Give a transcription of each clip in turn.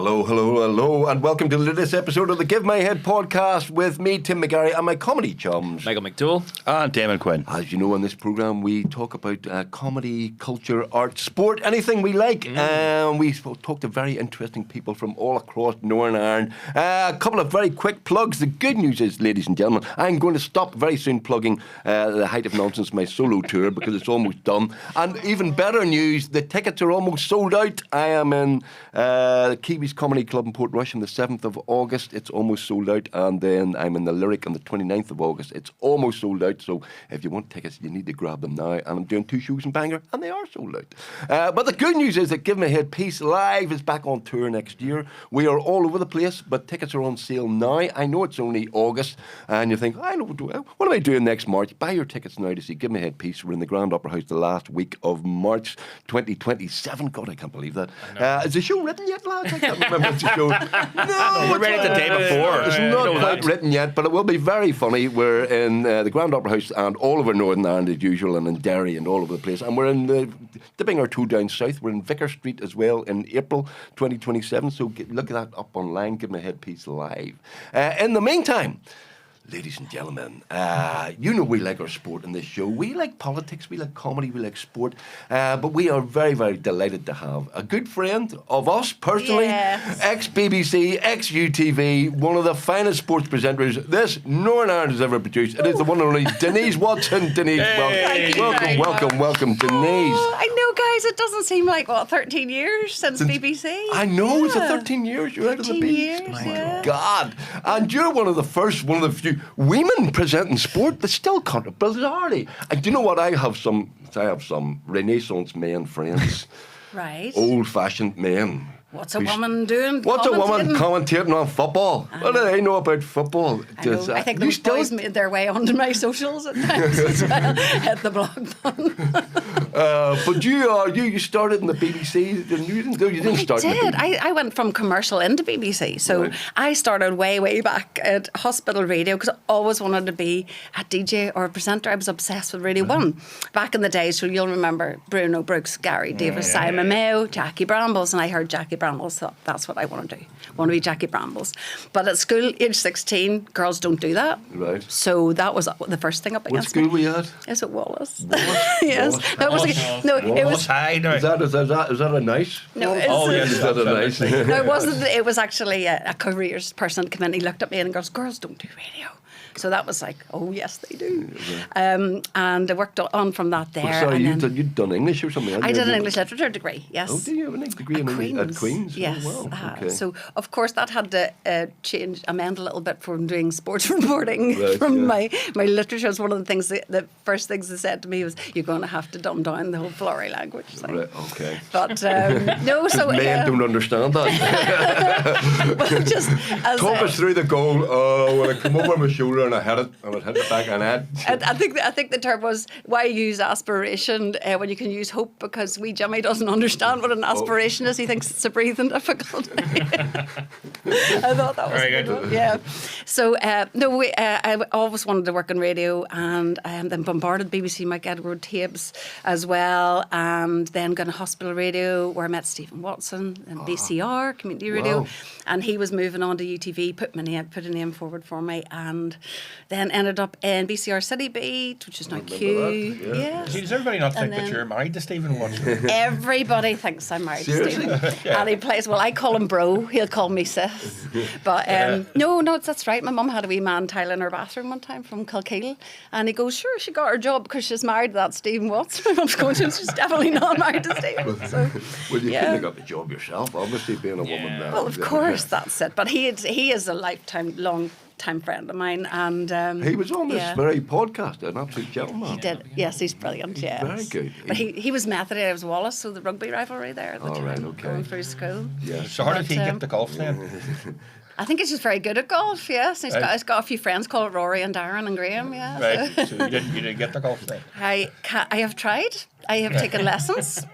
Hello, and welcome to the latest episode of the Give My Head podcast with me, Tim McGarry, and my comedy chums, Michael McDowell and Damon Quinn. As you know, on this programme, we talk about comedy, culture, art, sport, anything we like. We talk to very interesting people from all across Northern Ireland. A couple of very quick plugs. The good news is, ladies and gentlemen, I'm going to stop very soon plugging The Height of Nonsense, my solo tour, because it's almost done. And even better news, the tickets are almost sold out. I am in the Kiwis Comedy Club in Portrush on the 7th of August. It's almost sold out. And then I'm in the Lyric on the 29th of August. It's almost sold out. So if you want tickets, you need to grab them now. And I'm doing 2 shows in Bangor, and they are sold out. But the good news is that Give My Head Peace Live is back on tour next year. We are all over the place, but tickets are on sale now. I know it's only August, and you think, I know, what am I doing next March? Buy your tickets now to see Give My Head Peace. We're in the Grand Opera House the last week of March 2027. God, I can't believe that. Is the show written yet, lads? I can't remember if the show... No, we read it the day before. It's not quite written yet, but it will be very funny. We're in the Grand Opera House and all over Northern Ireland as usual, and in Derry and all over the place. And we're dipping our toe down south. We're in Vicar Street as well in April 2027. So look at that up online. Give My Head Peace Live. In the meantime, ladies and gentlemen, you know we like our sport in this show. We like politics, we like comedy, we like sport. But we are very, very delighted to have a good friend of us personally, ex-BBC, ex-UTV, one of the finest sports presenters this Northern Ireland has ever produced. It is the one and only Denise Watson. Denise, welcome, Denise. Oh, I know, guys, it doesn't seem like, 13 years since BBC? I know, it's 13 years you're out of the beach. My God. And you're one of the few women presenting sport that's still bizarrely. And do you know what? I have some Renaissance men friends. Right. Old-fashioned men. What's a woman doing? What's a woman commentating on football? What do they know about football? I think those boys made their way onto my socials at times as well, at the blog fun. But you started in the BBC. You didn't start in the BBC. I went from commercial into BBC. So I started way back at Hospital Radio because I always wanted to be a DJ or a presenter. I was obsessed with Radio 1. Back in the days, so you'll remember Bruno Brooks, Gary Davis, Simon Mayo, Jackie Brambles, and I heard Jackie Brambles, thought that's what I want to do. I want to be Jackie Brambles. But at school, age 16, girls don't do that. Right. So that was the first thing up against me. What school were you at? Is it Wallace? Yes. It was High now. Is that a nice? No, is that a nice? No, it wasn't. It was actually a careers person come in. He looked at me and goes, "Girls don't do radio." So that was like, oh yes, they do. And I worked on from that there. Well, sorry, you'd done English or something? I did an English literature degree. Yes. Oh, did you have a degree at Queen's? Yes. Oh, wow. Okay. So of course that had to amend a little bit from doing sports reporting. Right, my literature was one of the things. The first things they said to me was, "You're going to have to dumb down the whole Florey language." Like. Right. Okay. But no, so men don't understand that. But just talk us through the goal. Oh, when I come over my shoulder and I hit it, and it hit the back of the head. I think the term was, why use aspiration when you can use hope? Because wee Jimmy doesn't understand what an aspiration is. He thinks it's a breathing difficulty. I thought that was very good. One. Yeah. So I always wanted to work in radio, and then bombarded BBC Mike Edward tapes as well, and then got a Hospital Radio where I met Stephen Watson and BCR Community Radio, and he was moving on to UTV. Put a name forward for me, and then ended up in BCR City Beat, which is now Q. Yeah. Does everybody not think that you're married to Stephen Watson? Everybody thinks I'm married to Stephen. Yeah. And he plays, I call him bro, he'll call me sis. But no, that's right. My mum had a wee man tiling her bathroom one time from Kilkeel, and he goes, sure, she got her job because she's married to that Stephen Watson. My mum's going, she's definitely not married to Stephen. So, well, you couldn't have got the job yourself, obviously, being a woman now. Well, of course, that's it. But he is a long-time friend of mine, and he was on this very podcast, an absolute gentleman. He did, yes, he's brilliant. He's yes, very good. But he was Methody, I was Wallace, so the rugby rivalry there at the time, okay. going through school. Yeah. So how did he get the golf then? I think he's just very good at golf. Yes, he's got a few friends called Rory and Darren and Graham. Yeah, Right. So you didn't get the golf thing. I have tried. I have taken lessons.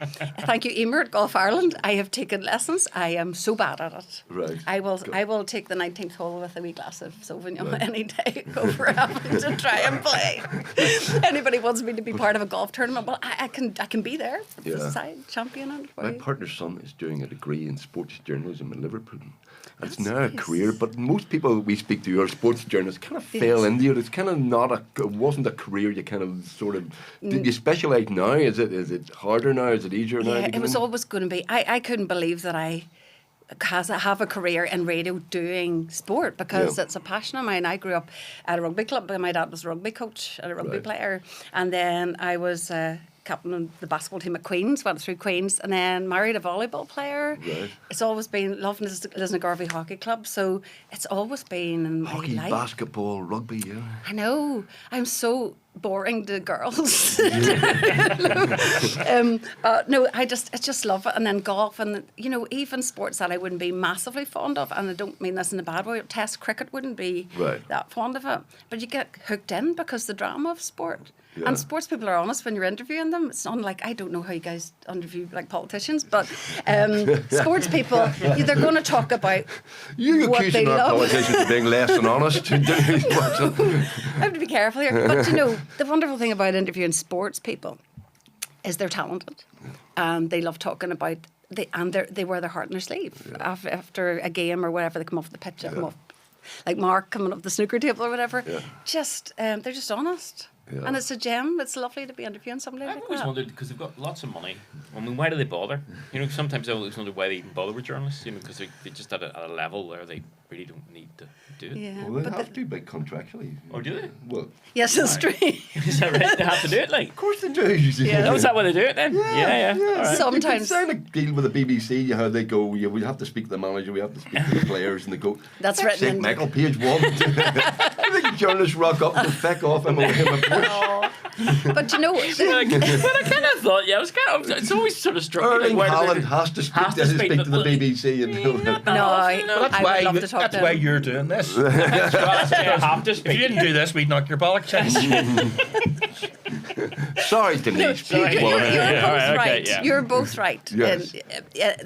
Thank you, Emer at Golf Ireland. I have taken lessons. I am so bad at it. Right. I will take the 19th hole with a wee glass of Sauvignon any day over having to try and play. Anybody wants me to be part of a golf tournament, well, I can be there. Yeah. Side champion. And My partner's son is doing a degree in sports journalism in Liverpool. It's That's now a nice. career, but most people we speak to who are sports journalists kind of fell into it. It's kind of it wasn't a career. You kind of sort of, did you specialise now? Is it harder now? Is it easier now? Yeah, to get it was in? always going to be. I couldn't believe that I have a career in radio doing sport because Yeah. it's a passion of mine. I grew up at a rugby club. My dad was a rugby coach and a rugby Right. player. And then I was captain of the basketball team at Queen's, went through Queen's, and then married a volleyball player. Right. It's always been loving Lisnagarvey Hockey Club. So it's always been in my Hockey, life. basketball, rugby, yeah. I know. I'm so boring to girls. No, I just love it. And then golf and, even sports that I wouldn't be massively fond of, and I don't mean this in a bad way, Test cricket wouldn't be Right. that fond of it. But you get hooked in because the drama of sport. Yeah. And sports people are honest when you're interviewing them. It's not like, I don't know how you guys interview like politicians, but sports people, they're going to talk about You what they accusing our love. politicians of being less than honest. I have to be careful here. But the wonderful thing about interviewing sports people is they're talented and they love talking about they wear their heart on their sleeve after a game or whatever. They come off the pitch, they come off like Mark coming up the snooker table or whatever. Yeah. Just they're just honest. Yeah. And it's a gem. It's lovely to be interviewing somebody I've like always that. wondered because they've got lots of money. I mean, why do they bother? Sometimes I always wonder why they even bother with journalists. Because they're just at a level where they really don't need to do it. Yeah, Well, they but have to big contractually. Or do they? Well, yes, it's true. Is that right? They have to do it, like. of course they do. Oh, is that why they do it then? Yeah. All right. Sometimes- You sign a deal with the BBC, how they go, we have to speak to the manager, we have to speak to the players, and they go, That's "Fuck's written sake, in- Michael, page one." I think journalists rock up and feck off and away him a But But I kind of thought, it's always sort of struck me. Erling Like, why do Haaland has to speak has to to speak the to- BBC and do that. No, I would love to talk That's to why him. you're doing this. That's why I have to If speak. you didn't do this, we'd knock your bollocks out. Sorry, Denise. Sorry. Page You're one. both all right, right. okay, yeah. You're both right. Yes.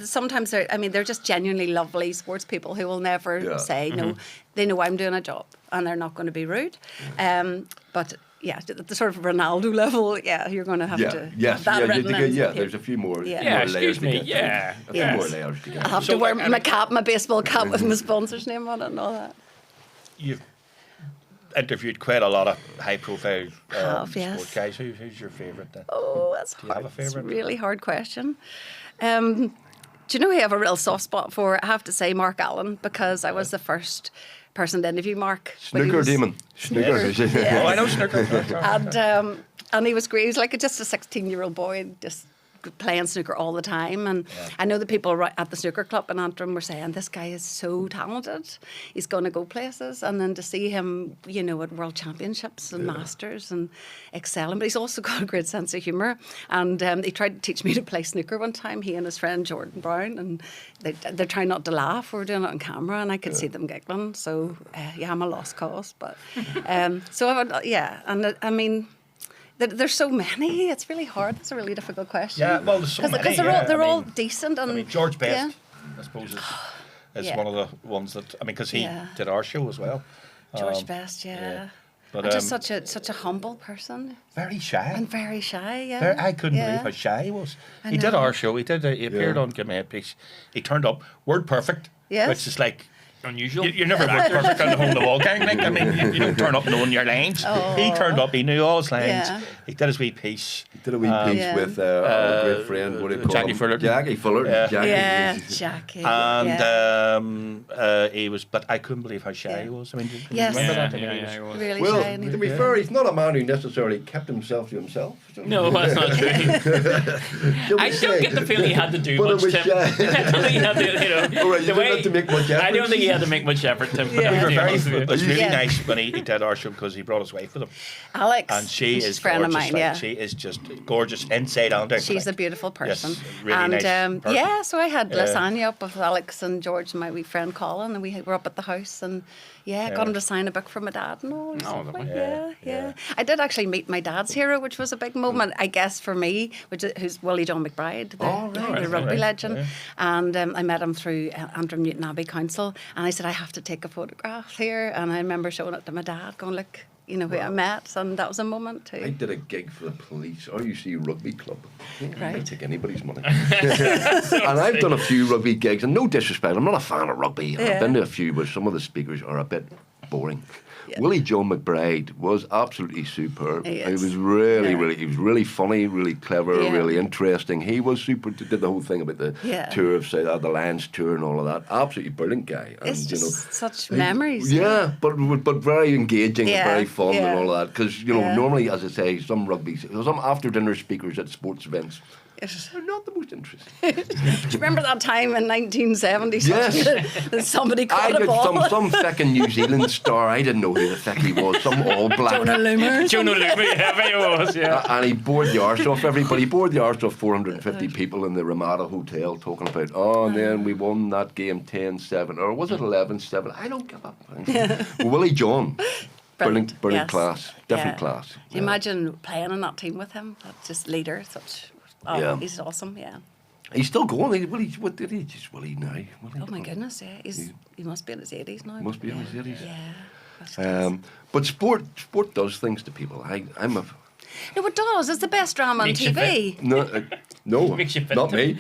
Sometimes they're just genuinely lovely sports people who will never Yeah. say no. They know I'm doing a job and they're not going to be rude. But yeah, the sort of Ronaldo level, you're going to have to Yes, have that yeah, written in. there's a few more, Yeah. Yeah, more layers excuse me, to get. yeah. A few Yes. more layers to I'll get. have So, to wear like, I my mean- cap, my baseball cap with my sponsor's name on it and all that. You've interviewed quite a lot of high-profile Have, yes. sport guys. Who's your favourite then? Oh, that's you have hard. a It's a favourite? really hard question. Do you know who I have a real soft spot for? I have to say Mark Allen, because I was the first person to interview Mark. when he Snooker, was- Damon. Snooker. Oh, I know snooker. And he was great. He was like just a 16-year-old boy, just playing snooker all the time. And I know the people at the snooker club in Antrim were saying, this guy is so talented. He's going to go places. And then to see him, at World Championships and Masters and excelling. But he's also got a great sense of humour. And he tried to teach me to play snooker one time, he and his friend Jordan Brown. And they're trying not to laugh. We're doing it on camera and I could see them giggling. So, I'm a lost cause. But so, And I mean... There's so many. It's really hard. It's a really difficult question. Yeah, well, there's so many. Because they're all decent. And I mean, George Best, yeah. I suppose, is Yeah. one of the ones that because he Yeah. did our show as well. George Best, yeah. yeah. But, And just such a humble person Very shy. and very shy. Yeah. I couldn't Yeah. believe how shy he was. I He did know. our show. He appeared on Give Me a Piece. He turned up word perfect. Yes. Which is like. Unusual. You're never word perfect on the home the wall gang. Like, I mean, you don't turn up knowing your lines. He turned up. He knew all his lines. Yeah. He did his wee piece. Did a wee piece Yeah. with our great friend, what do you call Jackie him? Fullerton. Jackie Fullerton. Yeah. Jackie. Yeah, Jackie. And yeah. he was, but I couldn't believe how shy he was. I mean, do you Yes. remember that? I Yeah, mean, he yeah, was- it was. Really Well, shy. And to be fair, he's not a man who necessarily kept himself to himself. No, that's not true. Shall we I say? don't get the feeling he had to do But it much. was Tim. shy. I don't think he had to, All right, you the didn't way- have to make much effort. I don't think he had to make much effort to. We were very. It was really Yeah. nice when he did our show because he brought his wife with him, Alex, and she she's is a friend gorgeous. of mine. Like, Yeah. she is just gorgeous inside and out. She's a like. beautiful person. Yes, really and nice person. yeah, so I had Yeah. lasagna up with Alex and George and my wee friend Colin, and we were up at the house, and got him to sign a book for my dad and all. And Oh, stuff lovely. like, Yeah, yeah. I did actually meet my dad's hero, which was a big moment, I guess, for me, who's Willie John McBride, the rugby right, legend. yeah. And I met him through Antrim Newton Abbey Council, and I said, I have to take a photograph here. And I remember showing it to my dad, going, look, you know who I met, and that was a moment too. I did a gig for the police, RUC Rugby Club. I Right. take anybody's money. And I've done a few rugby gigs, and no disrespect, I'm not a fan of rugby. I've been to a few, but some of the speakers are a bit boring. Yeah. Willie John McBride was absolutely superb. He He is. was really, Yeah. he was really funny, really clever, Yeah. really interesting. He was super. Did the whole thing about the Yeah. tour of the Lions tour and all of that. Absolutely brilliant guy. And, It's just such he- memories. Yeah, but very engaging Yeah, and very fun yeah. and all of that. Because Yeah. normally, as I say, some after dinner speakers at sports events. Yes. They're not the most interesting. Do you remember that time in 1970 Yes. that somebody I caught a did ball? some feckin' New Zealand star. I didn't know who the feck he was. Some all black. Jonah Loomer. Jonah Loomer, yeah, there he was, yeah. And he bored the arse off everybody. He bored the arse off 450 people in the Ramada Hotel talking about, and then we won that game 10-7. Or was it 11-7? I don't give up. Willie John. Brilliant Yes. class. Different Yeah. class. Can you imagine playing in that team with him? That's just leader. Yeah. He's awesome, yeah. He's still going. What did he? Just Willie now. Oh my goodness, yeah. He must be in his 80s now. Must be in his 80s. Yeah. that's nice. But sport does things to people. I'm a No, it does. It's the best drama on Makes you TV. no, Makes you fit. not me.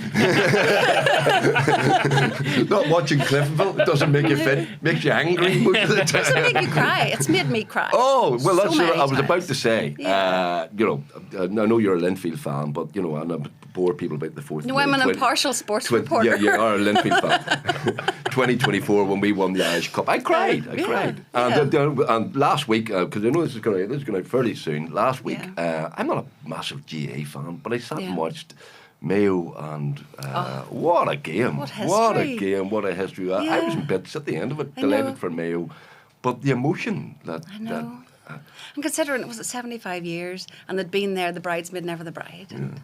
Not watching Cliftonville. It doesn't make you fit. Makes you angry most of the Does it time. make you cry? It's made me cry. Oh well, that's So what I was many about times. to say. Yeah. I know you're a Linfield fan, but and I bore people about the fourth. No, I'm an impartial sports reporter. Yeah, you are a Linfield fan. 2024 when we won the Irish Cup, I cried. I Yeah, cried. yeah. And last week, because I know this is going out fairly soon. Last week, Yeah. I'm not a massive GA fan, but I sat Yeah. and watched Mayo, and what a game! What What a history. game! What a history! I was Yeah. in bits at the end of it, I delighted know. for Mayo, but the emotion that I know. And considering it was at 75 years and they'd been there, the bridesmaid, never the bride. And,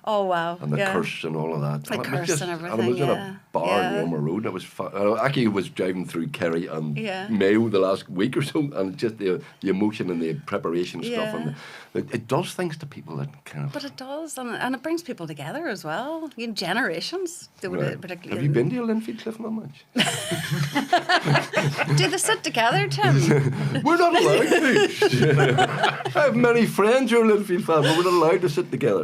oh, wow. and the yeah. curse and all of that. The And it was curse and And it everything, was in yeah. a bar Yeah. in Walmer Road. It was actually was driving through Kerry and Yeah. Mayo the last week or so, and just the emotion and the preparation stuff, Yeah. and it does things to people that kind of. But it does, and it brings people together as well. Generations. They would, Right. particularly Have you been to a Linfield Clifton much? Do they sit together, Tim? We're not allowed to. I have many friends who are Linfield fans, but we're not allowed to sit together.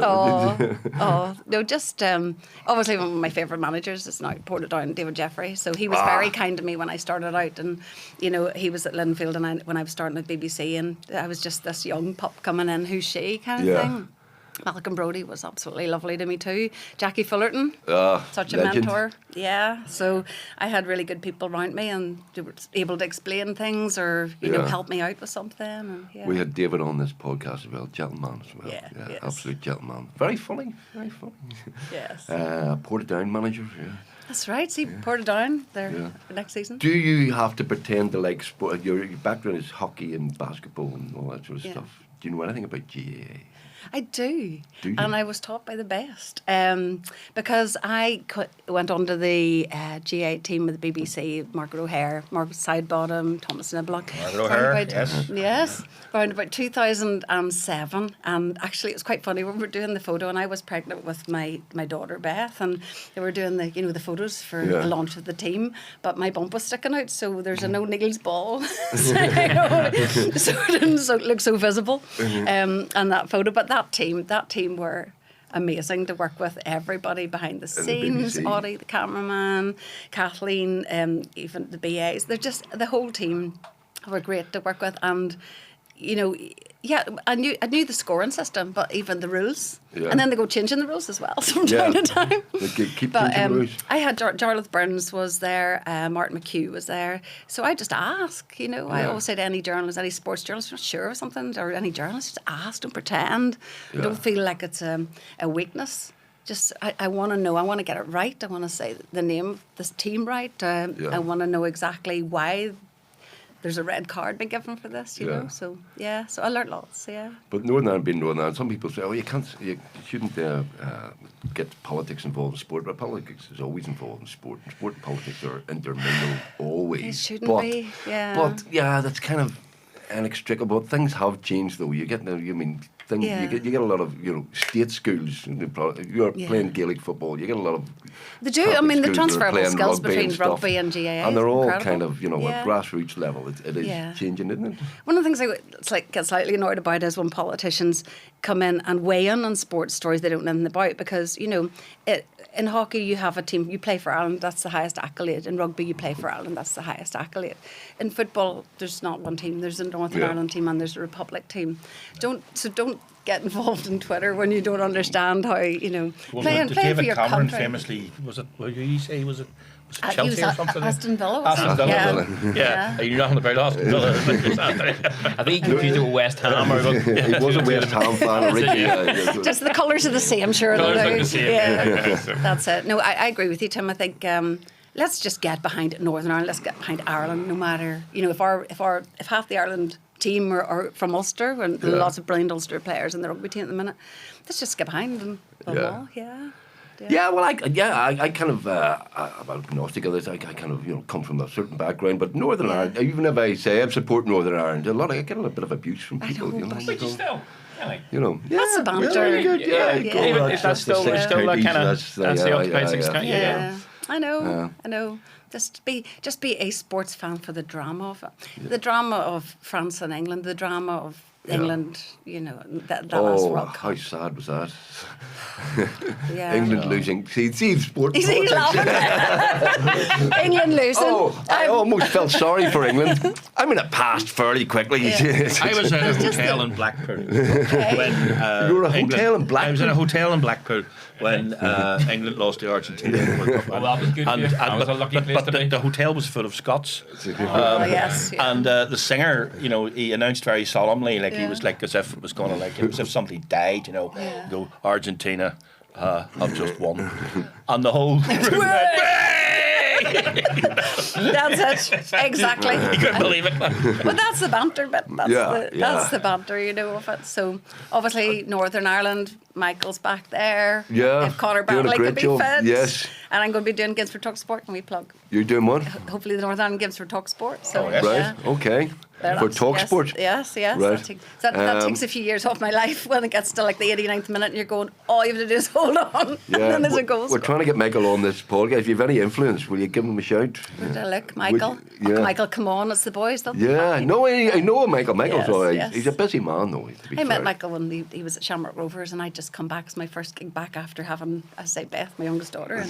No, just obviously one of my favourite managers is now Portadown, David Jeffrey. So he was very kind to me when I started out, and he was at Linfield, and when I was starting at BBC, and I was just this young pup coming in, who's she kind of Yeah. thing. Malcolm Brodie was absolutely lovely to me too. Jackie Fullerton, such a legend. mentor. Yeah, so I had really good people around me, and they were able to explain things or Yeah. help me out with something. And, yeah. We had David on this podcast as well, gentleman as well. Yeah, yes. Absolute gentleman. Very funny, very funny. Yes. Portadown manager, yeah. That's right. See, Portadown there Yeah. next season. Do you have to pretend to like sport? Your background is hockey and basketball and all that sort of Yeah. stuff. Do you know anything about GAA? I do. Do you? And I was taught by the best because I went on to the GA team with the BBC, Margaret O'Hare, Margaret Sidebottom, Thomas Niblock. Margaret O'Hare, Around yes. Yes, around about 2007. And actually, it was quite funny. We were doing the photo, and I was pregnant with my daughter, Beth, and they were doing the photos for Yeah. the launch of the team. But my bump was sticking out, so there's a no-needles ball. so it didn't look so visible on that photo. But that team were amazing to work with. Everybody behind the the scenes, BBC. Audie, the cameraman, Kathleen, even the BAs. They're just, the whole team were great to work with. And I knew the scoring system, but even the rules. Yeah. And then they go changing the rules as well from Yeah. time to time. They keep But changing the rules. I had Jarlath Burns was there, Martin McHugh was there. So I just ask, I Yeah. always say to any journalist, any sports journalist, not sure of something, or any journalist, just ask, don't pretend. Yeah. Don't feel like it's a weakness. I want to know. I want to get it right. I want to say the name of this team right. I want to know exactly why there's a red card being given for this, you know. So so I learned lots. Yeah. But Northern Ireland being Northern Ireland, some people say, you shouldn't get politics involved in sport. But politics is always involved in sport. And sport and politics are intermingled always. It shouldn't be. Yeah. But that's kind of inextricable. Things have changed, though. You get things. You get a lot of state schools. You're playing Gaelic football. You get a lot of. They do. I mean, the transferable skills between rugby and GAA, and they're all incredible. kind of at grassroots level. It is changing, isn't it? One of the things I get slightly annoyed about is when politicians come in and weigh in on sports stories they don't know anything about, because in hockey you have a team, you play for Ireland, that's the highest accolade. In rugby you play for Ireland, that's the highest accolade. In football there's not one team, there's a Northern Ireland team and there's a Republic team. Don't get involved in Twitter when you don't understand how playing for David your Cameron country. famously was it He Chelsea was or something? Aston Villa. was Aston it? Villa. Yeah. You know nothing about Aston Villa. I think he confused it with West Ham. He was a West Ham fan originally. Just the colours are the same, sure. Colours it'll look do. the same. Yeah, that's it. No, I agree with you, Tim. I think let's just get behind Northern Ireland. Let's get behind Ireland. No matter if half the Ireland team are from Ulster, and lots of brilliant Ulster players in the rugby team at the minute, let's just get behind them all. Yeah. Yeah, well, I kind of, I'm agnostic of this. I kind of, come from a certain background, but Northern Ireland, even if I say I support Northern Ireland, I get a little bit of abuse from people. But you still. That's the banter. Very good, If that's still that kind of that's the occupied six count. Yeah. I know. Just be a sports fan for the drama of it. The drama of France and England, the drama of England, that last World Cup. How sad was that? Yeah. England losing. See, sport. He's laughing. England losing. I almost felt sorry for England. I mean, it passed fairly quickly. I was at a hotel in Blackpool when You were at a hotel in Blackpool? I was in a hotel in Blackpool when England lost to Argentina. Well, that was good. That was a lucky place to be. The hotel was full of Scots. Yes. And the singer, he announced very solemnly, like he was like as if it was going to as if somebody died, go Argentina have just won, and the whole room That's it. Exactly. You couldn't believe it. But that's the banter bit. That's the banter, of it. So obviously Northern Ireland, Michael's back there. Yeah. If Conor Doing a Bartley great could be job. fit. Yes. And I'm going to be doing Gives for Talk Sport, and we plug. You're doing what? Hopefully the Northern Ireland Gives for Talk Sport. So yes. Right. Okay. For Talk Sport. Yes. Right. That takes a few years off my life when it gets to like the 89th minute and you're going, all you have to do is hold on. Yeah. And then there's a goal. We're trying to get Michael on this podcast. If you have any influence, will you give him a shout? Look, Michael. Michael, come on, it's the boys. They'll be Yeah. fine. No, I know Michael. Michael's Yes, all right. yes. He's a busy man, though. To be I met fair. Michael when he was at Shamrock Rovers, and I'd just come back as my first gig back after having, as I say, Beth, my youngest daughter.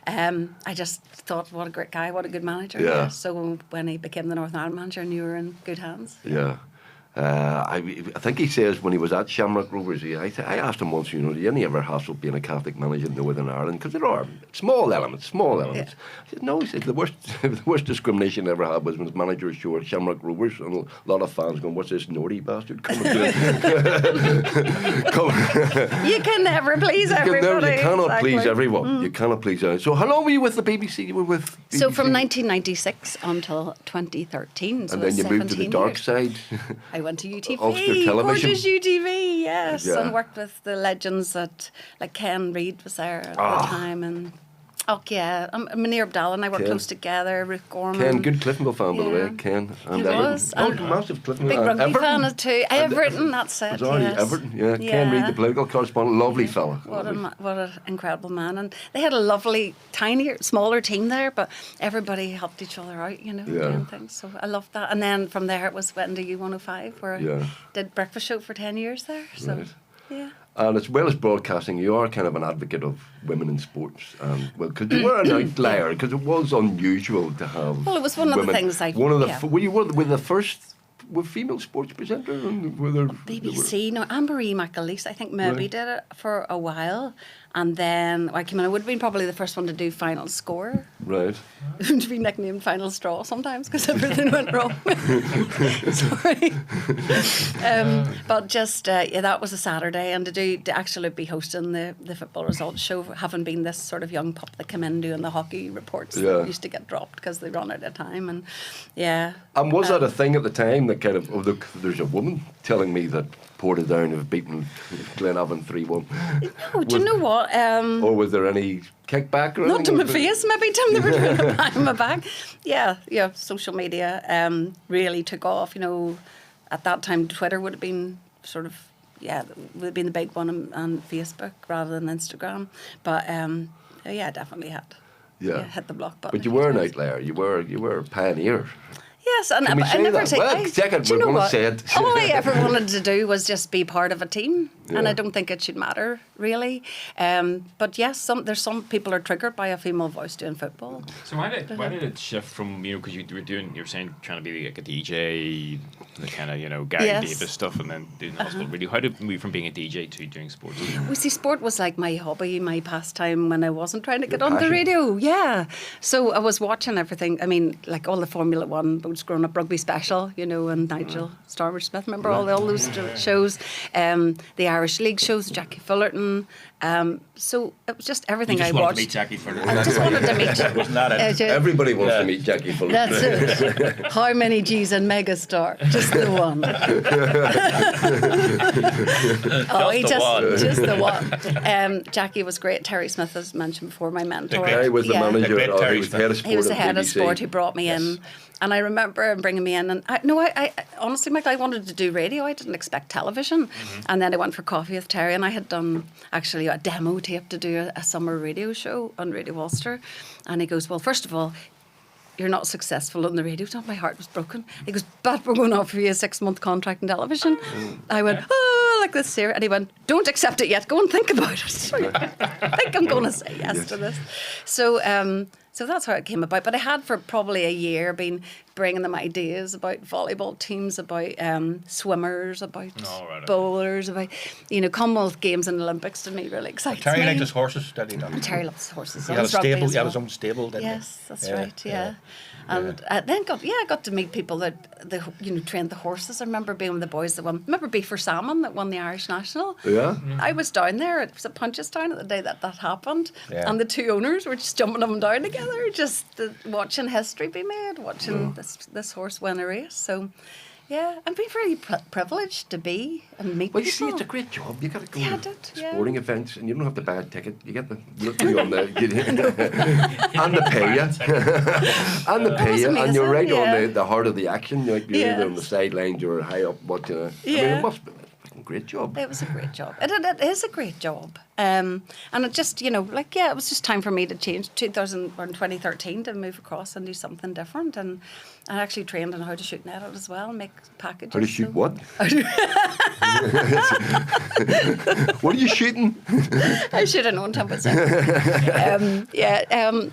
And I just thought, what a great guy, what a good manager. Yeah. So when he became the Northern Ireland manager, I knew we were in good hands. Yeah. I think he says when he was at Shamrock Rovers, I asked him once, did you ever hassle being a Catholic manager in Northern Ireland? Because there are small elements. Yeah. He said, no, he said, the worst discrimination I ever had was when his manager was short at Shamrock Rovers, and a lot of fans going, what's this naughty bastard coming to You can never please everybody. You cannot Exactly. please everyone. You cannot please everyone. So how long were you with the BBC? You were with BBC? So from 1996 until 2013. So And then you moved to the 17 dark years. side. I went to UTV, Ulster Television. gorgeous UTV, yes, Yeah. and worked with the legends that, like Ken Reid was there at the time, and Munir Abdallah and I worked Ken. close together, Ruth Gorman. Ken, good Cliftonville fan, by the Yeah. way. Ken. He was. Oh, And massive Cliftonville. big rugby Everton. fan too. Everton, that's it. Sorry, yes. Everton. Yeah. Ken Reid, the political correspondent, lovely fella. What Lovely. an incredible man. And they had a lovely, smaller team there, but everybody helped each other out, Yeah. doing things. So I loved that. And then from there it was went into U105, where Yeah. I did breakfast show for 10 years there. So, Right. yeah. And as well as broadcasting, you are kind of an advocate of women in sports. Because you were an outlier, because it was unusual to have. Well, it was one of the women. things One of the yeah. were you were the first female sports presenter? And were there, BBC, no, Anne-Marie McAleese, I think maybe Right. did it for a while. And then I came in, I would have been probably the first one to do Final Score. Right. to be nicknamed Final Straw sometimes because everything went wrong. Sorry. But just, that was a Saturday, and to actually be hosting the football results show, having been this sort of young pup that came in doing the hockey reports that used to get dropped because they run out of time. And yeah. And was that a thing at the time that kind of, oh, look, there's a woman telling me that Portadown have beaten Glenavon 3-1? No, do you know what? Or was there any kickback or Not to anything? my face, maybe, Tim, they were doing it behind my back. Yeah, social media really took off. At that time, Twitter would have been sort of, would have been the big one, and Facebook rather than Instagram. But, definitely had. Hit the block button. But you were an outlier. You were a pioneer. Yes, and Can we I say never that? say. Well, second, do you we're know gonna what? say it. All I ever wanted to do was just be part of a team, and Yeah. I don't think it should matter really. But yes, there's some people are triggered by a female voice doing football. So why did it shift from, because you were saying trying to be like a DJ, the kind of Gary Yes. Davis stuff, and then doing the hospital radio. How did you move from being a DJ to doing sports? Well, see, sport was like my hobby, my pastime when I wasn't trying to get on the passion. radio. Yeah. So I was watching everything. I mean, like all the Formula One, I was growing up rugby special, and Nigel Starmer Smith. Remember all those shows? The Irish League shows, Jackie Fullerton. So it was just everything You just I wanted watched. to meet Jackie for I just wanted to meet. Wasn't that it? Everybody wants Yeah. to meet Jackie Fuller. That's it. How many G's in Megastar? Just the one. Just the one. Jackie was great. Terry Smith, as mentioned before, my mentor. Terry was the manager. The great He Terry was Smith. head of sport. He was the at head of BBC. sport who brought me in. And I remember him bringing me in. And I honestly, Michael, I wanted to do radio. I didn't expect television. And then I went for coffee with Terry, and I had done actually a demo tape to do a summer radio show on Radio Ulster. And he goes, well, first of all, you're not successful on the radio. So my heart was broken. He goes, but we're going to offer you a 6-month contract in television. I went, like this here. And he went, don't accept it yet. Go and think about it. I think I'm going to say yes to this. So that's how it came about. But I had for probably a year been bringing them ideas about volleyball teams, about swimmers, about bowlers, about, Commonwealth Games and Olympics to me really excites Terry me. liked his horses, did he not? Terry loves horses. He had a Loves rugby stable. as He had well. his own stable, didn't he? Yes, that's right. Yeah. And then got to meet people that trained the horses. I remember being with the boys that won. Remember Beef for Salmon that won the Irish National? Yeah. I was down there. It was at Punchestown at the day that happened. Yeah. And the two owners were just jumping up and down together, just watching history be made, watching this horse win a race. So, yeah, I'm being very privileged to be and meet Well, you people. see, it's a great job. You got to go Yeah, I to did, yeah. sporting events, and you don't have to buy a ticket. You get the literally on the and the pay you, and the pay was you, and you're right amazing, on yeah. the heart of the action. You're either on the Yes. sidelines, you're high up watching. I mean, Yeah. it must be a great job. It was a great job. It is a great job. And it just, it was just time for me to change 2013 to move across and do something different. And I actually trained on how to shoot net as well, make packages. How to shoot so- what? What are you shooting? I should have known, Tom, but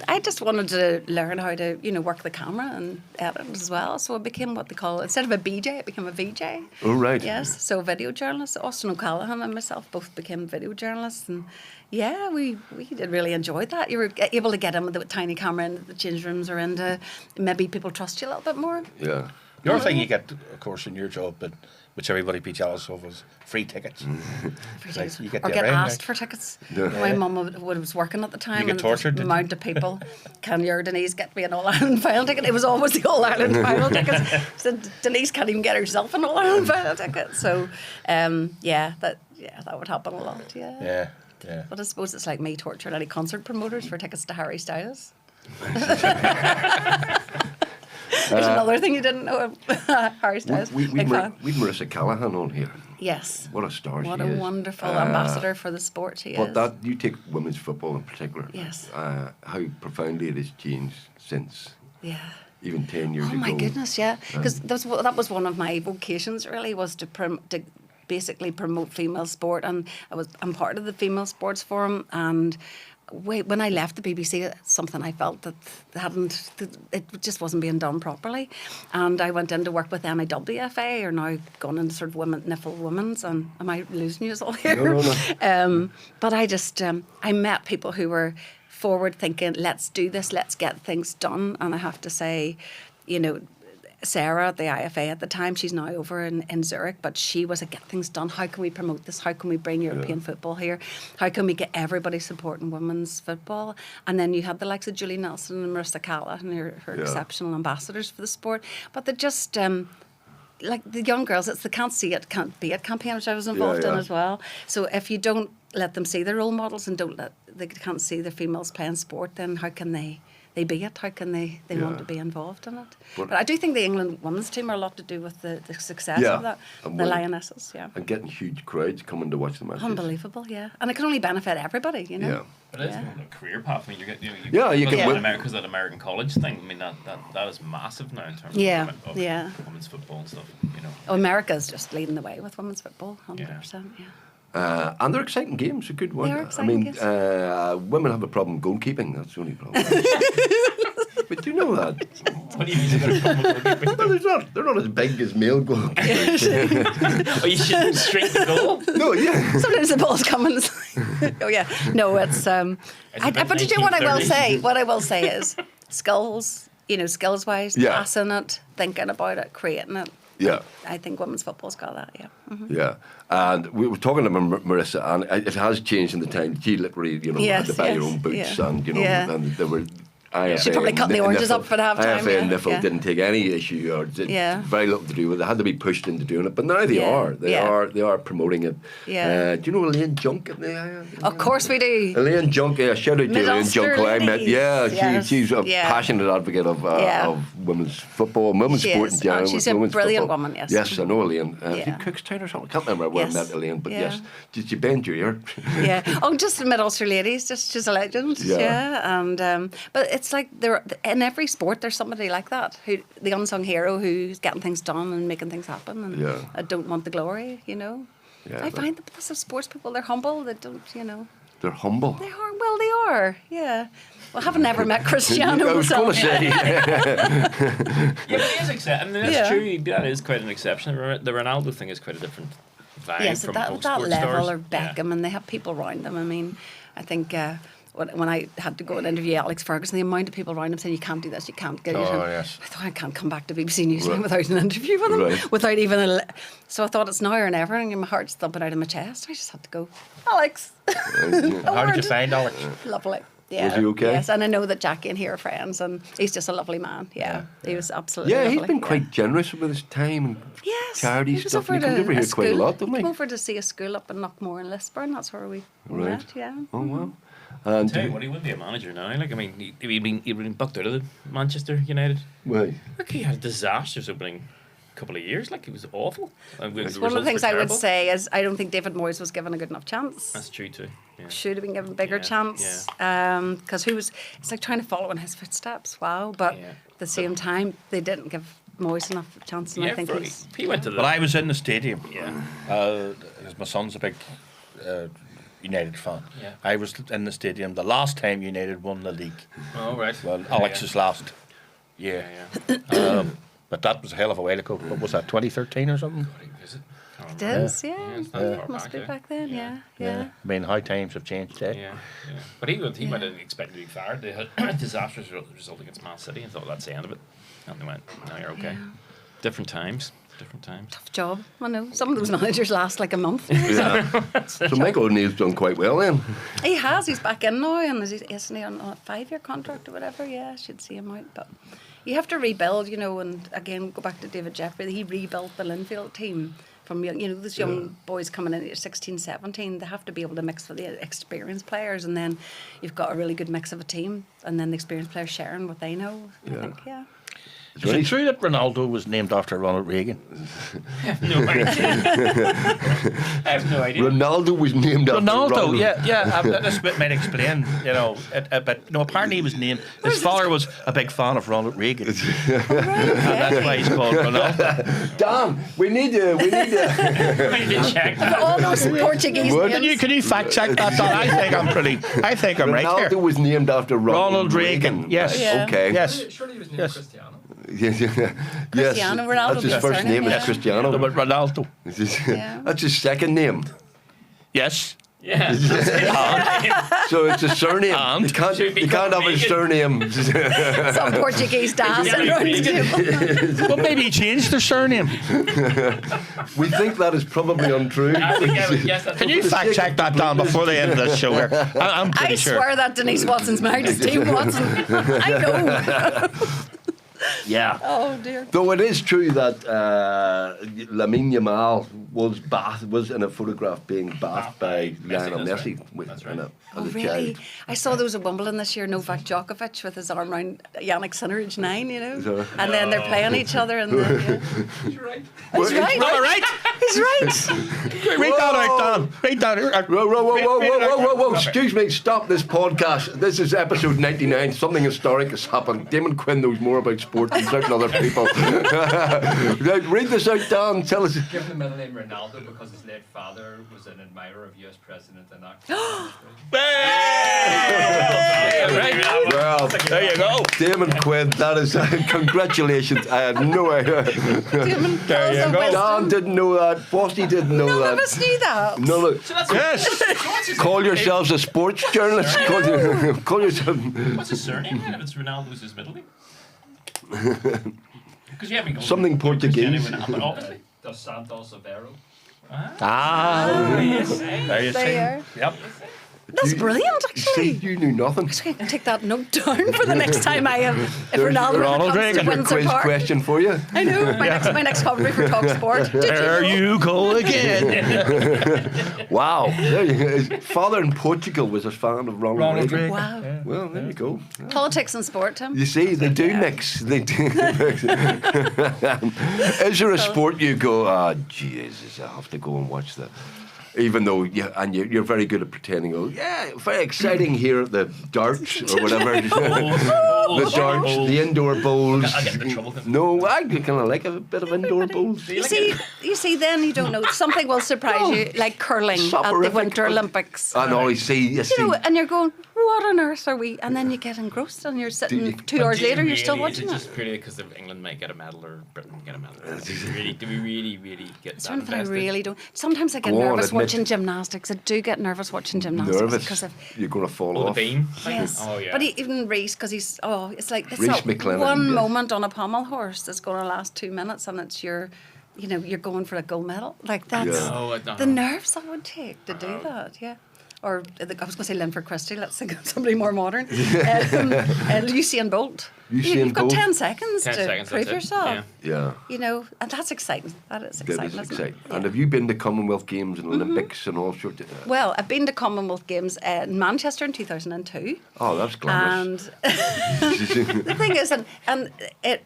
I just wanted to learn how to, work the camera and edit as well. So I became what they call, instead of a BJ, I became a VJ. Oh, right. Yes, so video journalist. Austin O'Callaghan and myself both became video journalists. And yeah, we did really enjoy that. You were able to get in with a tiny camera into the change rooms or into, maybe people trust you a little bit more. Yeah. The other thing you get, of course, in your job, but which everybody be jealous of, is free tickets. Like, you get Or the get ring, asked like- for tickets. Yeah. My mum was working at the time. You get and tortured, The did you? amount of people. Can your Denise get me an All Ireland final ticket? It was always the All Ireland final tickets. So Denise can't even get herself an All Ireland final ticket. So, that would happen a lot. Yeah. But I suppose it's like me torturing any concert promoters for tickets to Harry Styles. There's another thing you didn't know. Harry Styles. We've big fan. Marissa Callahan on here. Yes. What a star What she a is. wonderful ambassador for the sport she But is. that you take women's football in particular. Yes. How profoundly it has changed since Yeah. even 10 years Oh ago. my goodness, yeah. Because that was one of my vocations. Really, was to basically promote female sport, and I'm part of the Female Sports Forum. And when I left the BBC, it's something I felt that it just wasn't being done properly. And I went in to work with NIWFA, or now gone into sort of NIFL Women's. And am I losing you all here? No. But I just I met people who were forward thinking, let's do this, let's get things done. And I have to say, you know, Sarah at the IFA at the time, she's now over in Zurich, but she was a get things done. How can we promote this? How can we bring European football here? How can we get everybody supporting women's football? And then you had the likes of Julie Nelson and Marissa Calla, and her exceptional ambassadors for the sport. But they just, like the young girls, it's the can't see it, can't be it campaign, which I was involved in as well. So if you don't let them see their role models and they can't see their females playing sport, then how can they be it? How can they want to be involved in it? But I do think the England women's team are a lot to do with the success of that. The Lionesses, And getting huge crowds coming to watch the matches. Unbelievable, yeah. And it can only benefit everybody, you know. Yeah. But it's a career path. I mean, you get America's that American college thing. I mean, that is massive now in terms of women's football and stuff. You know, America's just leading the way with women's football, 100%. And they're exciting games, a good one. They are exciting games. Women have a problem goalkeeping. That's the only problem. But you know that. What do you mean they've got a problem with goalkeeping? Well, they're not as big as male goalkeepers. Are you shooting straight to goal? No, yeah. Sometimes the ball's coming. Oh yeah, no, it's. But you know what I will say? What I will say is skills. You know, skills wise, passing it, thinking about it, creating it. Yeah. I think women's football's got that. Yeah. Mm-hmm. Yeah, and we were talking about Marissa, and it has changed in the time. She literally, had to buy her own boots, and and there were. IFA She probably cut the oranges up for the half time. IFA and NIFL didn't take any issue or very little to do with it. They had to be pushed into doing it, but now they are. They are promoting it. Yeah. Do you know Elaine Junk? Of course we do. Elaine Junk, shout out to Elaine Junk, who I met. Yes. She's a passionate advocate of women's football, women's sport in general. She's a brilliant woman, yes. Yes, I know Elaine. She Cookstown or something. I can't remember where I met Elaine, but yes. Did she bend your ear? Yeah. Oh, just the Mid-Ulster ladies. She's a legend. Yeah. And but it's like in every sport there's somebody like that, the unsung hero who's getting things done and making things happen, and I don't want the glory, you know. Yeah, I find the best of sports people, they're humble, they don't, you know. They're humble. They are. Well, they are. Yeah. Well, I haven't never met Cristiano. I was going to say. Yeah, but he is exception. I mean, that's true. That is quite an exception. The Ronaldo thing is quite a different vibe from most that sports level, stars. or Beckham, and they have people around them. I mean, I think when I had to go and interview Alex Ferguson, the amount of people around him saying, you can't do this, you can't get it. Yes. I thought, I can't come back to BBC Newsroom without an interview with him, without even so I thought it's now or never, and my heart's thumping out of my chest. I just had to go, Alex. How did you find Alex? Lovely. Yeah. Was he okay? Yes, and I know that Jackie and he are friends, and he's just a lovely man. Yeah. He was absolutely lovely. He's been quite generous with his time and charity stuff. He comes over here quite a lot, doesn't he? He came over to see a school up in Knockmore in Lisburn. That's where we met, Oh, wow. And tell you what, he wouldn't be a manager now. Like, I mean, he'd been bucked out of the Manchester United. Right. Look, he had a disastrous opening couple of years. Like, he was awful. One of the things I would say is I don't think David Moyes was given a good enough chance. That's true too. Yeah. Should have been given a bigger chance. Because it's like trying to follow in his footsteps. Wow. But at the same time, they didn't give Moyes enough chance, and I think he went to the. But I was in the stadium. Yeah. Because my son's a big United fan. Yeah. I was in the stadium the last time United won the league. Oh, right. Well, Alex's last year. But that was a hell of a while ago. What was that, 2013 or something? It is, it must be back then, yeah. I mean, how times have changed, eh? Yeah. But he might have expected to be fired. They had a disastrous result against Man City and thought that's the end of it. And they went, no, you're okay. Different times. Tough job, I know. Some of those managers last like a month. So Michael O'Neill's done quite well then. He has. He's back in now, and isn't he on a 5-year contract or whatever? Yeah, I should see him out. But you have to rebuild, you know. And again, go back to David Jeffrey. He rebuilt the Linfield team from those young boys coming in at 16, 17. They have to be able to mix with the experienced players, and then you've got a really good mix of a team, and then the experienced players sharing what they know. I think, Is it true that Ronaldo was named after Ronald Reagan? I have no idea. Ronaldo was named after Ronaldo. Yeah. This bit might explain, but no. Apparently, he was named. His father was a big fan of Ronald Reagan, and that's why he's called Ronaldo. Dan, we need to. We need to check. All those Portuguese names. Can you fact check that, Dan? I think I'm right here. Ronaldo was named after Ronald Reagan. Yes. Yeah. Okay. Yes. Surely he was named Cristiano. Cristiano Ronaldo. That's his first name is Cristiano. But Ronaldo. That's his second name. Yes. Yeah. So it's a surname. And? You can't Should be have a called surname. Some Portuguese dancing around the table. Well, maybe he changed their surname. We think that is probably untrue. Yes, that's Can you fact check that down before the end of the show here? I'm pretty I sure. swear that Denise Watson's married to Steve Watson. I know. Yeah. Oh dear. Though it is true that Lamine Yamal was in a photograph being bathed by Lionel Messi, Messi. that's right. In a, Oh, as a really? child. I saw there was a Wimbledon this year, Novak Djokovic with his arm around Yannick Sinner, age 9, you know? So- And then they're playing each other and then, You're right. He's right. Am I right? He's right. Read that out, Dan. Read that out. Whoa. Excuse me, stop this podcast. This is episode 99. Something historic has happened. Damon Quinn knows more about sport than certain other people. Right, read this out, Dan. Tell us. Give him the middle name Ronaldo because his late father was an admirer of US President and actor. Right. Well, There you go. Damon Quinn, that is congratulations. I had no idea. Damon, There you go. Dan didn't know that. Bossy didn't know None that. of us knew that. None of. Yes. Call yourselves a sports journalist. Call yourself. What's his surname? If it's Ronaldo's his middle name. Because you haven't got Something Portuguese. Ronaldo, obviously. Dos Santos Aveiro. Ah. There you There. see. Yep. That's brilliant, See, actually. you knew nothing. I can take that note down for the next time I am. If There's Ronaldo Ronald comes to Reagan. Windsor Quiz Park. question for you. I know, my next commentary for Talk Sport. Did There you know? you go again. Wow. There you go. His father in Portugal was a fan of Ronald Reagan. Wow. Well, there you go. Politics and sport, Tim. You see, they do mix. They do mix. Is there a sport you go, Jesus, I have to go and watch that? Even though, you're very good at pretending, very exciting here at the darts or whatever. The darts, the indoor bowls. I'll get in trouble. No, I kind of like a bit of indoor bowls. You see, then you don't know. Something will surprise you, like curling at the Soporific. Winter Olympics. I know, you see. You know, and you're going, what on earth are we? And then you get engrossed and you're sitting 2 hours later, you're still watching Is it it. just purely because England might get a medal or Britain get a medal? Do we really get It's that one thing I invested? really don't. Sometimes I get Go on, nervous admit. watching gymnastics. I do get nervous watching gymnastics Nervous. because of You're going to fall Oh, the off. beam? yes. Oh, yeah. But even Reese, because it's like it's Reece not McLennan, one yes. moment on a pommel horse that's going to last 2 minutes, and it's you're going for a gold medal. Like that's Yeah. Oh, I don't the know. nerves that would take to do that. Yeah. Or I was going to say Linford Christie. Let's think of somebody more modern. Usain Bolt. Usain You've got Bolt. 10 seconds 10 to seconds, prove that's it. yourself. Yeah. You know, and that's exciting. That is That exciting. is isn't exciting. it? Yeah. And have you been to Commonwealth Games and Olympics and all sorts of Well, I've been to Commonwealth Games in Manchester in 2002. Oh, that's glamorous. And the thing is,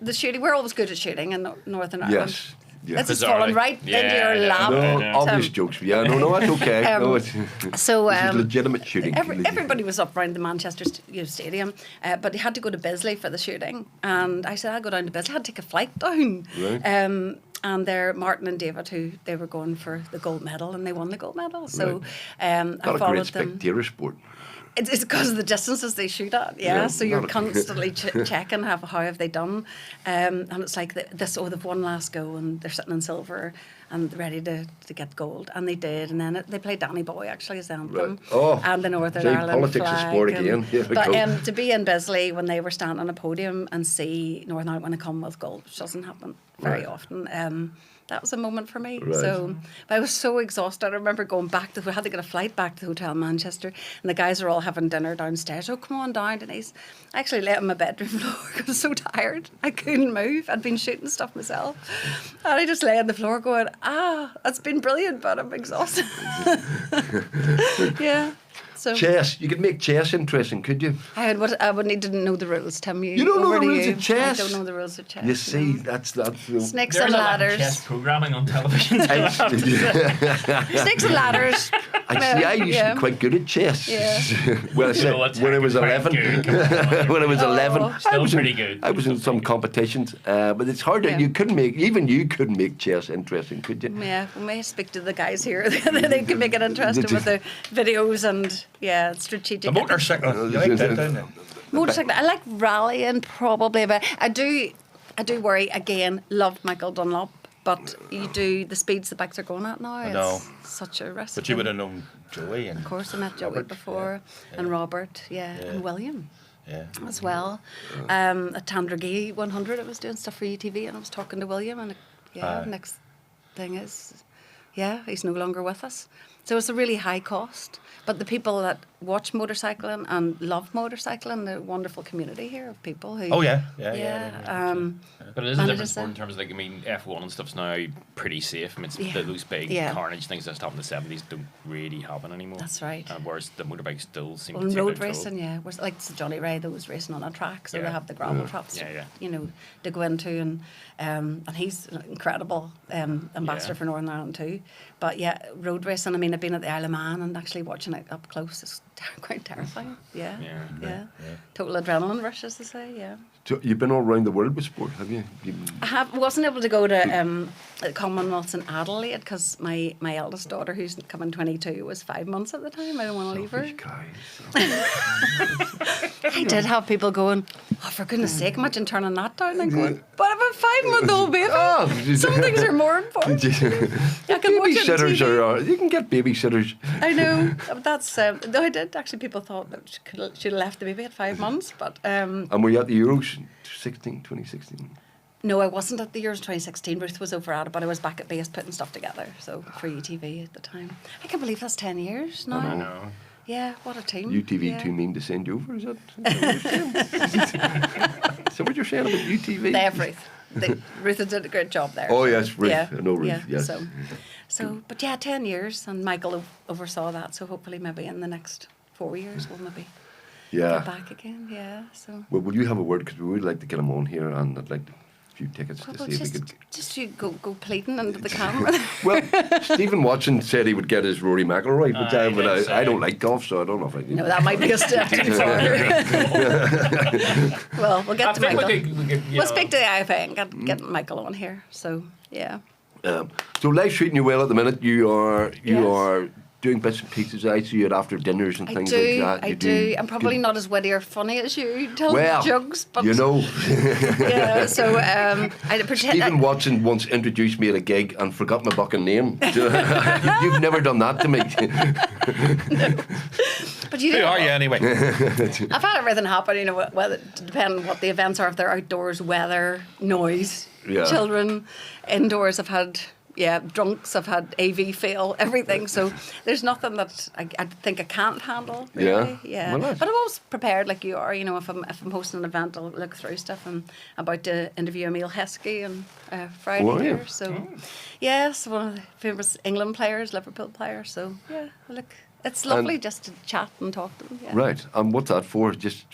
the shooting, we're always good at shooting in Northern Ireland. Yes. Yeah. This is Bizarrely. falling right Yeah, into your yeah. lap. No, Yeah. obvious jokes. Yeah, no, that's okay. No, it's, So this is legitimate shooting. everybody was up around the Manchester stadium, but they had to go to Bisley for the shooting. And I said, I'll go down to Bisley. I had to take a flight down. Right. And they're Martin and David, who they were going for the gold medal, and they won the gold medal. So I Not a great followed them. spectator sport. It's because of the distances they shoot at, Yeah, so you're not a- constantly checking how have they done, and it's like they've one last go and they're sitting in silver and ready to get gold, and they did, and then they played Danny Boy actually as the anthem, Right. Oh, and the Northern see, Ireland politics of flag, sport and- again. Here we but go. to be in Bisley when they were standing on a podium and see Northern Ireland win a Commonwealth gold, which doesn't happen very Right. often. That was a moment for me. Right. So, but I was so exhausted. I remember going back we had to get a flight back to the hotel in Manchester, and the guys were all having dinner downstairs. Oh, come on down, Denise. I actually lay on my bedroom floor. I was so tired. I couldn't move. I'd been shooting stuff myself. And I just lay on the floor going, it's been brilliant, but I'm exhausted. Yeah. So Chess. You could make chess interesting, could you? I would need to know the rules, Tim. You don't know over the to rules you. of chess? I don't know the rules of chess. You see, no. that's Snakes There's and a lot of ladders. chess programming on television. Snakes and ladders. I used to be quite good at chess. Yeah. Well, I said, what's when I was quite 11. good, come on. When I was 11, Oh. Still I was in- pretty good. I was in some competitions, but it's hard. Yeah. You couldn't make chess interesting, could you? Yeah, we may speak to the guys here. They can make it interesting with the videos and strategic. The motorcycle. You like that, don't you? Motorcycle. I like rallying probably, but I do worry again. Loved Michael Dunlop. But you do the speeds the bikes are going at now. know. It's such a risk. But you would have known Joey and Of course, I met Joey Robert, before, and Robert, and William Yeah. as well. At Tandragee 100, I was doing stuff for UTV, and I was talking to William, and next thing is, he's no longer with us. So it's a really high cost. But the people that watch motorcycling and love motorcycling, the wonderful community here of people who. Oh yeah. But it is a And it different is sport a- in terms of, like, I mean, F1 and stuff's now pretty safe. I mean, those big carnage things that happened in the 70s don't really happen anymore. That's right. Whereas the motorbikes still seem Well, to in take road control. racing, was like Johnny Ray, that was racing on a track, so they Yeah. have the gravel traps, Yeah. to go into, and he's an incredible ambassador Yeah. for Northern Ireland too. But yeah, road racing. I mean, I've been at the Isle of Man and actually watching it up close is quite terrifying. Yeah. Total adrenaline rush, as they say. Yeah. So you've been all around the world with sport, have you? I wasn't able to go to Commonwealths in Adelaide because my eldest daughter, who's coming 22, was 5 months at the time. I don't want to leave her. I did have people going, oh, for goodness sake, imagine turning that down and going, but I'm a 5-month-old baby. Some things are more important. I can watch it on Babysitters TV. you can get babysitters. I know. That's though I did actually. People thought that she should have left the baby at 5 months, but And were you at the Euros 2016? no, I wasn't at the Euros 2016. Ruth was over at it, but I was back at base putting stuff together. So for UTV at the time, I can't believe that's 10 years now. I know. Yeah, what a team. UTV yeah. too mean to send you over, is that so what you're saying about UTV? They have Ruth. Ruth did a great job there. Oh, so, yes, Ruth. Yeah, I know Ruth, yes. So, but yeah, 10 years, and Michael oversaw that. So hopefully, maybe in the next 4 years, we'll maybe get back again. Yeah. So. Well, will you have a word? Because we would like to get him on here, and I'd like a few tickets Well, to see if we could. just you go pleading into the camera. Well, Stephen Watson said he would get his Rory McIlroy, but I don't like golf, so I don't know if I do. No, that might be a step too far. Well, we'll get to Michael. We'll speak to the IFA and get Michael on here. So yeah. So life's treating you well at the minute. You are Yes. doing bits and pieces. I see you at after dinners and I things do, like that. I You do. I'm probably not as witty or funny as you tell well, jokes, but you know. yeah. So I pretend. Stephen Watson once introduced me at a gig and forgot my fucking name. You've never done that to me. But you Who know, are you anyway? I've had everything happen. You know, whether depending on what the events are, if they're outdoors, weather, noise, Yeah. children, indoors. I've had. Yeah, drunks. I've had AV fail, everything. So there's nothing that I think I can't handle. Really. Yeah. Well, But I'm always prepared, like you are. You know, if I'm hosting an event, I'll look through stuff. I'm about to interview Emil Heskey on Friday Oh, yeah. here. So, yes, one of the famous England players, Liverpool player. So yeah, look, it's lovely just to chat and talk to them. Yeah. Right. And what's that for? Just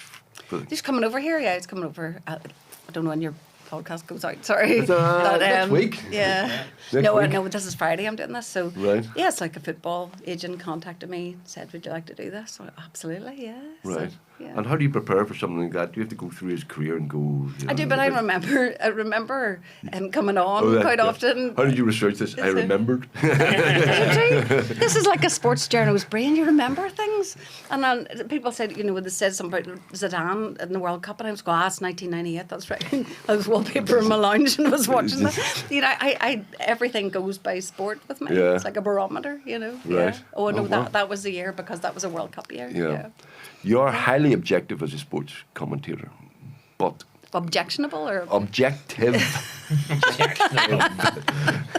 for Just coming over here. Yeah, it's coming over. I don't know when your podcast goes out. Sorry. It's, next week. Yeah. Next No, week. no, this is Friday. I'm doing this. So Right. yeah, it's like a football agent contacted me, said, "Would you like to do this?" So, absolutely, yeah. Right. So, yeah. And how do you prepare for something like that? Do you have to go through his career and go? You I do, know, but I a bit- remember coming on Oh, yeah, quite yeah. often. How did you research this? I Is it- remembered. This is like a sports journal's brain. You remember things. And then people said, you know, when they said something about Zidane in the World Cup, and I was going, it's 1998, that's right. I was wallpaper in my lounge and was watching that. You know, I everything goes by sport with me. Yeah. It's like a barometer, you know. Right. Yeah. Oh, no, Oh, wow. that was the year because that was a World Cup year. Yeah. You're highly objective as a sports commentator, but Objectionable or objective.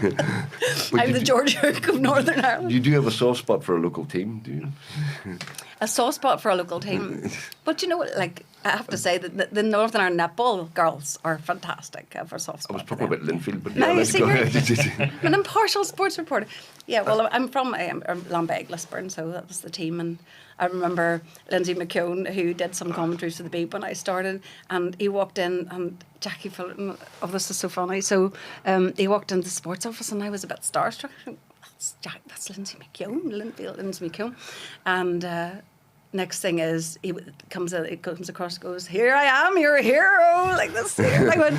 But I'm you the do- George Hook of Northern Ireland. You do have a soft spot for a local team, do you? A soft spot for a local team. But you know what, like, I have to say that the Northern Ireland netball girls are fantastic. I have a soft I spot was for talking them. about Linfield, but No, yeah, you let's see, go you're- ahead. I'm an impartial sports reporter. Yeah, well, I'm from Lambeg, Lisburn, so that was the team. And I remember Lindsay McKeown, who did some commentaries for the Beeb when I started, and he walked in, and Jackie Fullerton, oh, this is so funny. So he walked into the sports office, and I was a bit starstruck. That's Lindsay McKeown, Lindsay McKeown. And next thing is he comes across, goes, "Here I am, you're a hero," like this. And I went,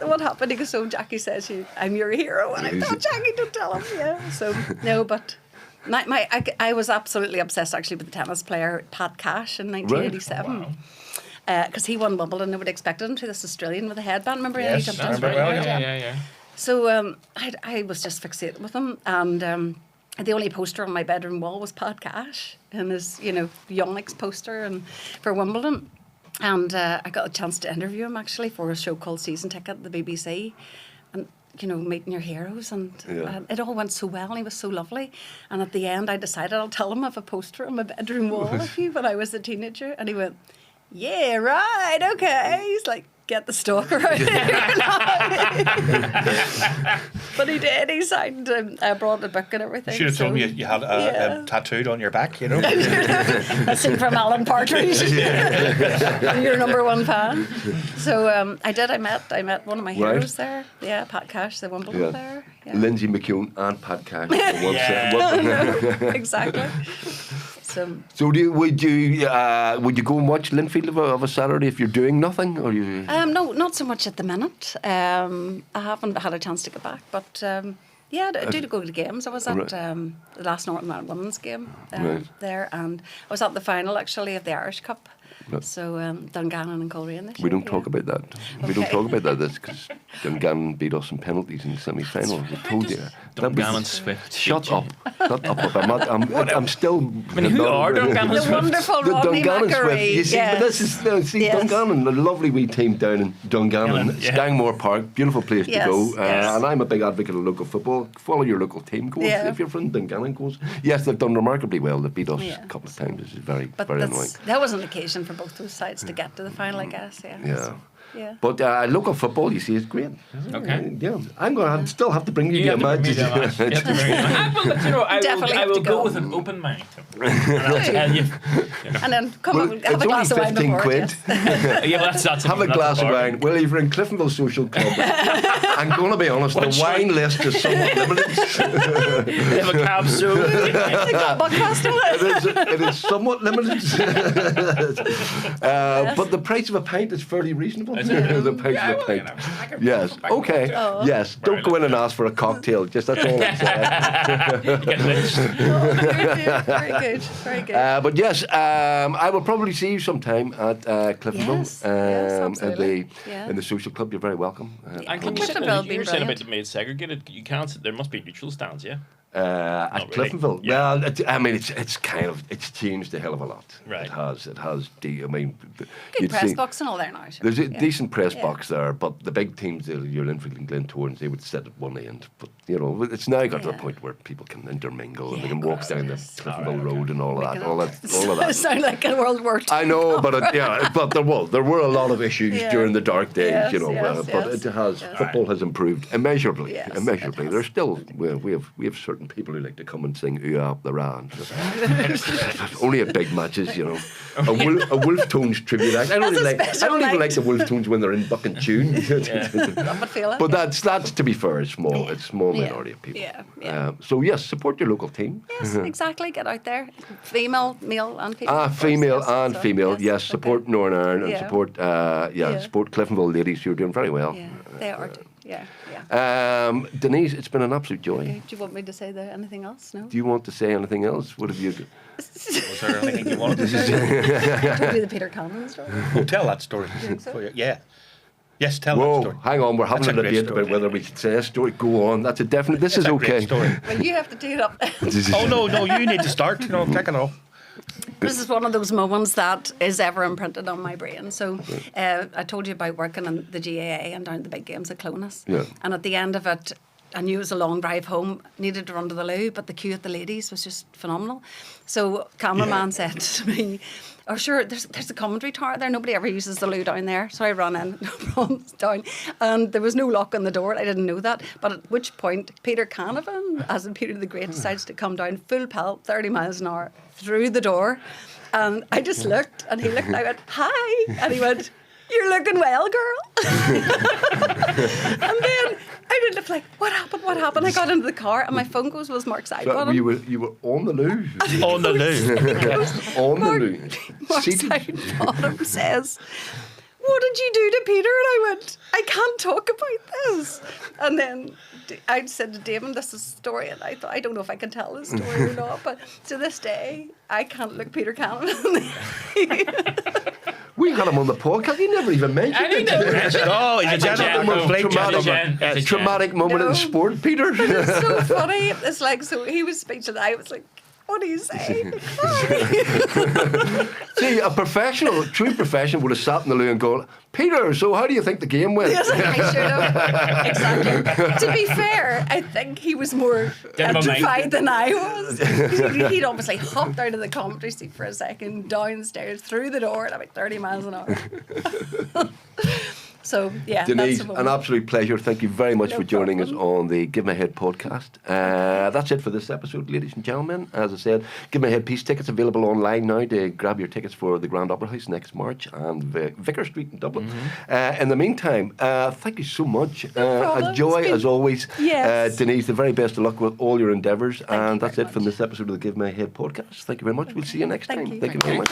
what happened? He goes, "So Jackie says I'm your hero," and I thought, Jackie, don't tell him. Yeah. So no, but I was absolutely obsessed actually with the tennis player Pat Cash in 1987. Because he won Wimbledon, nobody expected him to. This Australian with a headband. Remember? Yes, he jumped I on remember the well, board, yeah. Yeah. So I was just fixated with him, and the only poster on my bedroom wall was Pat Cash and his, Yonex poster and for Wimbledon. And I got a chance to interview him actually for a show called Season Ticket at the BBC, and meeting your heroes, and it all went so well, and he was so lovely. And at the end, I decided I'll tell him I have a poster on my bedroom wall of you when I was a teenager, and he went, "Yeah, right, okay." He's like, "Get the stalker out here." But he did. He signed. I brought the book and everything. Should have told me you had tattooed on your back. A scene from Alan Partridge. Your number one fan. So I did. I met one of my heroes there. Yeah, Pat Cash, the Wimbledon player. Yeah. Lindsay McKeown and Pat Cash. Exactly. So would you go and watch Linfield of a Saturday if you're doing nothing, or you? No, not so much at the minute. I haven't had a chance to get back, but I do go to the games. I was at the last Northern Ireland Women's game there, and I was at the final actually of the Irish Cup. So Dungannon and Coleraine this year. We don't talk about that. We don't talk about that because Dungannon beat us in penalties in the semi-final. I told you. Dungannon's Swift. Shut up. Shut up. I'm still... I mean, who are Dungannon The Swift? wonderful The Rodney Dungannon Swift. Macquarie. You see, but this is Dungannon, a lovely wee team down in Dungannon, Stangmore Park, beautiful place to go. And I'm a big advocate of local football. Follow your local team. Go if you're from Dungannon, goes. Yes, they've done remarkably well. They beat us a couple of times. This is very annoying. That was an occasion for both those sides to get to the final, I guess. Yeah. But local football, you see, is great. Okay. Yeah, I'm going to still have to bring you to a match. I will go with an open mind. And I'll tell you. And then come and have a glass of wine before. Quid. That's have a glass of wine. Well, if you're in Cliftonville Social Club, I'm going to be honest, the wine list is somewhat limited. They have a cab soon. It is somewhat limited. But the price of a pint is fairly reasonable. The price of a pint. Yes. Okay. Yes. Don't go in and ask for a cocktail. Just that's all I'm saying. Very good. But yes, I will probably see you sometime at Cliftonville. Yes, absolutely. In the social club. You're very welcome. And can you say about the made segregated? You can't. There must be neutral stands, yeah. At Cliftonville. Yeah. Well, it's changed a hell of a lot. Right. It has. Good press box and all there now. Sure. There's a decent press box there, but the big teams, your Linfield and Glentoran, they would sit at one end. But it's now got to the point where people can intermingle and they can walk down the Cliftonville Road and all of that. All of that. Sound like a World War II. I know, but there were a lot of issues during the dark days, but it has. Football has improved immeasurably. Immeasurably. There's still we have certain people who like to come and sing "Ooh Up the Ran." Only at big matches, A Wolf Tones tribute act. I don't even like the Wolf Tones when they're in buck and tune. But that's to be fair, it's small. It's small minority of people. So yes, support your local team. Yes, exactly. Get out there, female, male, and female. Female and female. Yes, support Northern Ireland and support support Cliftonville ladies who are doing very well. Yeah, they are. Yeah. Denise, it's been an absolute joy. Okay. Do you want me to say anything else? No. Do you want to say anything else? What have you? Was there anything you wanted to say? Told you the Peter Cameron story. Well, tell that story. Yeah. Yes, tell that story. Hang on, we're having a debate about whether we should say a story. Go on, that's a definite. This is okay. Story. Well, you have to do it up. No, you need to start. Take it off. This is one of those moments that is ever imprinted on my brain. So I told you about working in the GAA and down at the big games at Clones. Yeah. And at the end of it, I knew it was a long drive home, needed to run to the loo, but the queue at the ladies was just phenomenal. So cameraman said to me, "Oh, sure, there's a commentary tower there. Nobody ever uses the loo down there." So I ran in, no problems, down. And there was no lock on the door. I didn't know that. But at which point, Peter Canavan, as in Peter the Great, decides to come down full pelt, 30 miles an hour, through the door. And I just looked, and he looked, and I went, "Hi." And he went, "You're looking well, girl." And then I did look like, what happened? I got into the car, and my phone goes, was Mark's iPod. So you were on the loo? On the loo. On the loo. Mark's iPod says, "What did you do to Peter?" And I went, "I can't talk about this." And then I said to Damon, "This is a story," and I thought, I don't know if I can tell this story or not, but to this day, I can't look Peter Cameron. We had him on the podcast. He never even mentioned I think it. Oh, he's a gentleman. Complete gentleman. Traumatic moment in No. sport, Peter. It's so funny. It's like, so he was speaking and I was like, what do you say? See, a true professional would have sat in the loo and gone, Peter, so how do you think the game went? Yes, I should have. Exactly. To be fair, I think he was more Get him a mic. petrified than I was. He'd obviously hopped out of the commentary seat for a second, downstairs, through the door at about 30 miles an hour. So, yeah. Denise, that's the an moment. absolute pleasure. Thank you very much No for joining problem. us on the Give My Head podcast. That's it for this episode, ladies and gentlemen. As I said, Give My Head Peace tickets available online now to grab your tickets for the Grand Opera House next March and Vicar Street in Dublin. In the meantime, thank you so much. problem. A joy It's been- as always. Yes. Denise, the very best of luck with all your endeavours. you And that's very it from much. this episode of the Give My Head podcast. Thank you very much. We'll see you next Thank time. you. Thank you very much.